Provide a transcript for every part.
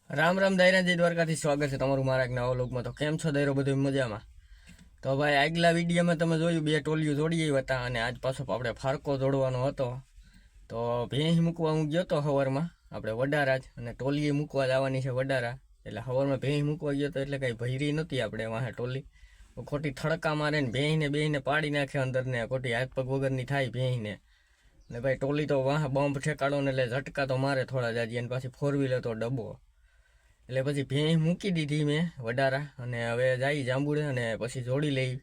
રામ રામ દાયરાજી દ્વારકાથી સ્વાગત છે તમારું મારા એક નવા લોકમાં। તો કેમ છો દાયરો, બધું મજામાં? તો ભાઈ આગલા વિડીયોમાં તમે જોયું બે ટોલિયું જોડી હતા અને આજ પાછો આપણે ફારકો જોડવાનો હતો। તો ભેંસ મૂકવા હું ગયો તો સવારમાં આપણે વડારા જ, અને ટોલીએ મૂકવા જવાની છે વડારા। એટલે સવારમાં ભેંસ મૂકવા ગયો તો એટલે કાંઈ ભયરી નહોતી આપણે વાહે ટોલી, ખોટી થડકા મારે ને બેહીને પાડી નાખે અંદર ને, ખોટી હાથ પગ વગરની થાય ભેંસને ને ભાઈ। ટોલી તો વાહ બોમ્બ ઠેકાડો ને એટલે ઝટકા તો મારે થોડા જાજી, અને પાછી 4 વ્હીલર તો ડબ્બો। એટલે પછી ભેંસ મૂકી દીધી મેં વડારા, અને હવે જાય જાંબુડે અને પછી જોડી લઈ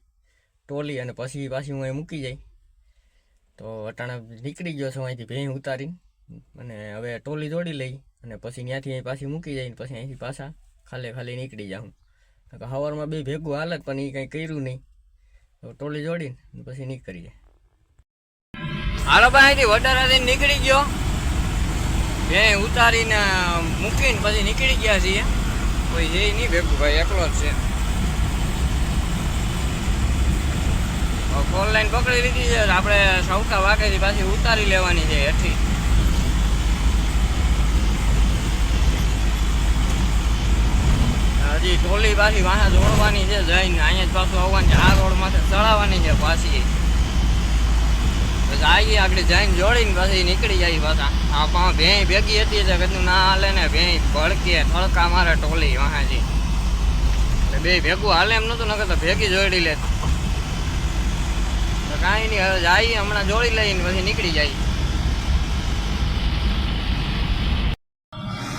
ટોલી, અને પછી પાછી હું અહીં મૂકી જાય। તો અટાણા નીકળી ગયો છું અહીંથી ભેંસ ઉતારીને, અને હવે ટોલી જોડી લઈ અને પછી ત્યાંથી અહીં પાછી મૂકી જાય ને પછી અહીંથી પાછા ખાલી નીકળી જાઉં। સવારમાં બે ભેગું હાલત પણ એ કંઈ કર્યું નહીં, તો ટોલી જોડીને પછી નીકળી જાય। હાલો ભાઈ, અહીંથી વડારાથી નીકળી ગયો, ભેંસ ઉતારીને મૂકીને પછી નીકળી ગયા છીએ। કોઈ જઈ નહીં ભેગું, ભાઈ એકલો જ છે। ફોર લાઈન પકડી લીધી છે, આપણે સૌકા વાકેથી પાછી ઉતારી લેવાની છે હેઠી। હજી ટોલી પાછી વાહે જોડવાની છે જઈને, અહીંયા જ પાછું આવવાની છે, આ રોડ માથે ચડાવવાની છે પાછી। જઈએ આગળ જઈને જોડીને પછી નીકળી જાય પાછા। આ ભેંસ ભેગી હતી એટલે કદું ના હાલે ને, ભેંસ ભડકે થડકા મારે ટોલી વાહાજી, એટલે બે ભેગું હાલે એમ નતું, નકર તો ભેગી જોડી લે। તો કાંઈ નહીં, હવે જઈએ હમણાં જોડી લઈને પછી નીકળી જાય।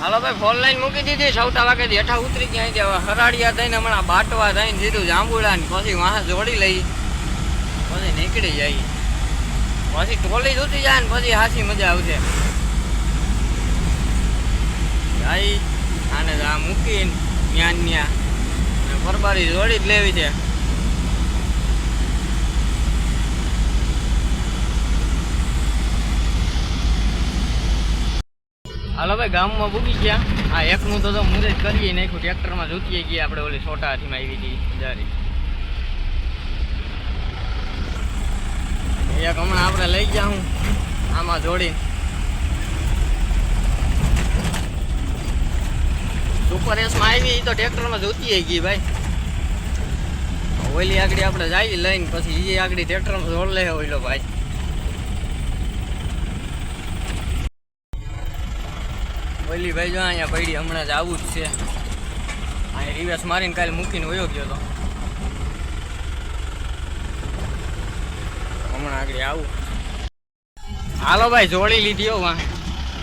હાલો ભાઈ, ફોર લાઈન મૂકી દીધી, સૌટા વાગેથી હેઠા ઉતરી ગયા છે। હવે હરાડિયા થઈને હમણાં બાટવા થઈને સીધું જાંબુડા ને પછી વાહ જોડી લઈ પછી નીકળી જાય। પછી ટોલી જૂતી જાય ને પછી હાસી મજા આવશે। જાય આને આ મૂકીને ન્યા પરબારી જોડી જ લેવી છે। હાલો ભાઈ, ગામમાં પૂગી ગયા। આ એકનું તો મુરે જ કરીએ નાખ્યું, ટ્રેક્ટરમાં જૂતીએ ગયા આપણે, ઓલી છોટા હાથીમાં આવી હતી જારી। એક હમણાં આપણે લઈ ગયા હું આમાં જોડી, સુપર એસમાં આવી તો ટ્રેક્ટરમાં જોતી ગઈ ભાઈ। ઓલી આગળ આપણે જઈએ લઈને પછી એ આગળ ટ્રેક્ટરમાં જોડ લે ઓઈલો ભાઈ। ઓલી ભાઈ જો અહીંયા પડી, હમણાં જ આવું જ છે, અહીંયા રિવર્સ મારીને કાલે મૂકીને વયો ગયો હતો, હમણાં આગળ આવું। હાલો ભાઈ, જોડી લીધી હો વાહ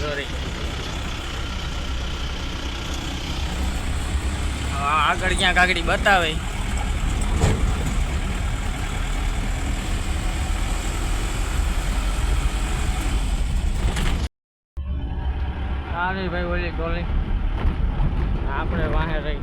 જોરી, આગળ ક્યાંક આગળ બતાવે। સારી ભાઈ ઓલી ટોલી, આપણે વાહે રહી।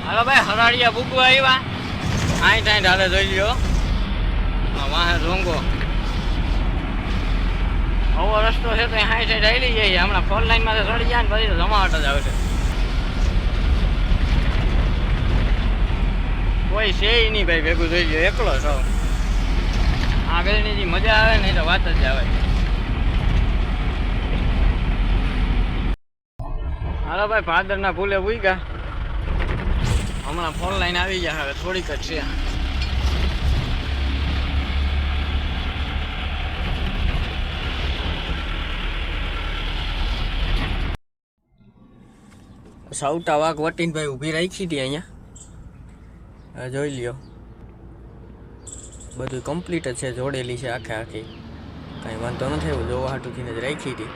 હાલો ભાઈ, હરાડિયા ભૂકવા આવ્યા, આઈ હાલે જોઈ લ્યો વાહે ઢોંગો આવો રસ્તો છે, તો હાઈ સાઈડ આવી જઈએ। હમણાં ફોર લાઈનમાં ચડી જાય ને પછી તો જમાવટ જ આવશે, કોઈ છે નહીં ભાઈ ભેગું જોઈ લ્યો, એકલો છો। આગળની જે મજા આવે ને એ તો વાત જ આવે। હાલો ભાઈ, ભાદરના ફૂલે ઉગ્યા, હમણાં ફોર લાઈન આવી જાય, હવે થોડીક જ છે। સૌટા વાઘ વટીને ભાઈ ઊભી રાખી હતી અહીંયા, જોઈ લ્યો બધું કમ્પ્લીટ જ છે, જોડેલી છે આખે આખી, કાંઈ વાંધો નથી એવું, જોવા હાટુથી જ રાખી હતી।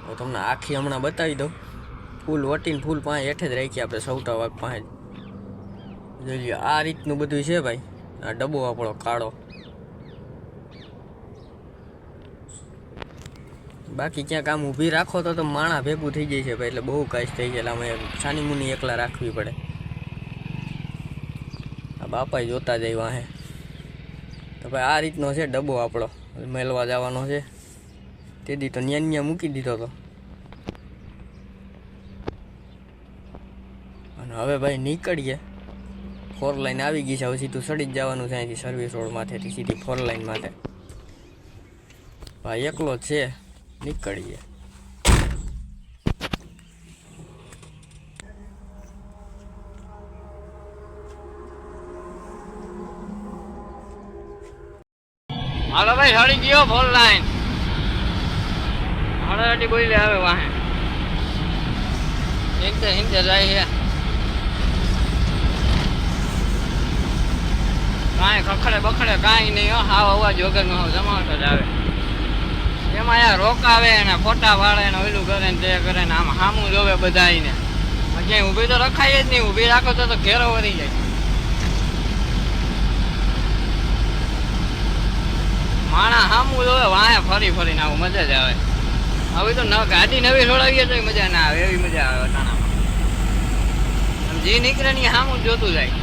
તો તમને આખી હમણાં બતાવી દઉં, ફૂલ વટીને ફૂલ પાસે હેઠે જ રાખી આપણે સૌટા વાઘ પાસે જોઈ લ્યો। આ રીતનું બધું છે ભાઈ, આ ડબ્બો આપણો કાળો, બાકી ક્યાંક આમ ઊભી રાખો તો માણા ભેગું થઈ જાય છે ભાઈ, એટલે બહુ કાશ થઈ જાય, અમે સાની મુની એકલા રાખવી પડે। આ બાપા જોતા જાય વાહે, તો ભાઈ આ રીતનો છે ડબ્બો આપણો, મેલવા જવાનો છે। તે દી તો ન્યા મૂકી દીધો હતો, હવે ભાઈ નીકળીએ. 4 લાઈન આવી ગઈ છે, હવે સીધું સડી જ જવાનું છે અહીંથી સર્વિસ રોડ માથેથી સીધી 4 લાઈન માટે. ભાઈ એકલો જ છે, નીકળીએ. હાલો ભાઈ સડી ગયો 4 લાઈન. હળહટી બોલે આવે વાહે હિંચે જાય છે. કાંઈ ખખડે બખડે કાંઈ નહીં હો, હાવ અવાજ વગરનો જમાવટ જ આવે. એમાં યાર રોકાવે ને ફોટા પાડે ને ઓલું કરે ને તે કરે ને આમ સામું જોવે બધાને. ક્યાંય ઊભી તો રખાય જ નહીં, ઊભી રાખો તો ઘેરો વળી જાય. માણા સામું જોવે વાહે ફરી ફરીને આવું મજા જ આવે. હવે તો ગાડી નવી છોડાવીએ તો મજા ના આવે, એવી મજા આવે તાણામાં. જે નીકળે ને સામું જોતું જાય.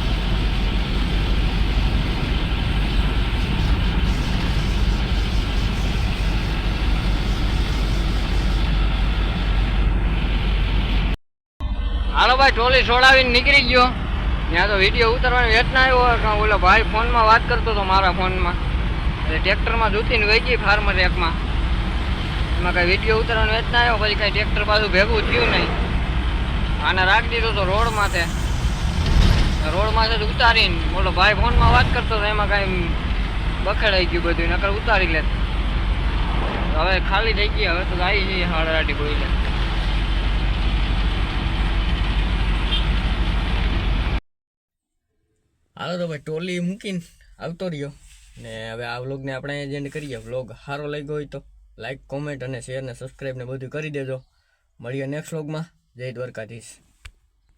હાલો ભાઈ ટ્રોલી છોડાવીને નીકળી ગયો. ત્યાં તો વિડીયો ઉતારવાની વેચ ના આવ્યો. ઓલો ભાઈ ફોનમાં વાત કરતો હતો મારા ફોનમાં, એટલે ટ્રેક્ટરમાં જૂતીને વહી ગઈ ફાર્મર એકમાં. એમાં કાંઈ વિડીયો ઉતારવાનો વેચ ના આવ્યો. પછી કાંઈ ટ્રેક્ટર પાછું ભેગું થયું નહીં. આને રાખી દીધો તો રોડ માથે જ ઉતારીને ઓલો ભાઈ ફોનમાં વાત કરતો હતો, એમાં કાંઈ બખેડાઈ ગયું બધું, નકર ઉતારી લે. હવે ખાલી થઈ ગઈ. હવે તો આવી જઈએ હળરાટી બોલે. હાલો તો ભાઈ ટોલી મૂકીને આવતો રહ્યો ને હવે આ વ્લોગને આપણે એન્ડ કરીએ. વ્લોગ સારો લાગ્યો હોય તો લાઈક, કોમેન્ટ અને શેર ને સબસ્ક્રાઈબ ને બધું કરી દેજો. મળીએ નેક્સ્ટ વ્લોગમાં. જય દ્વારકાધીશ.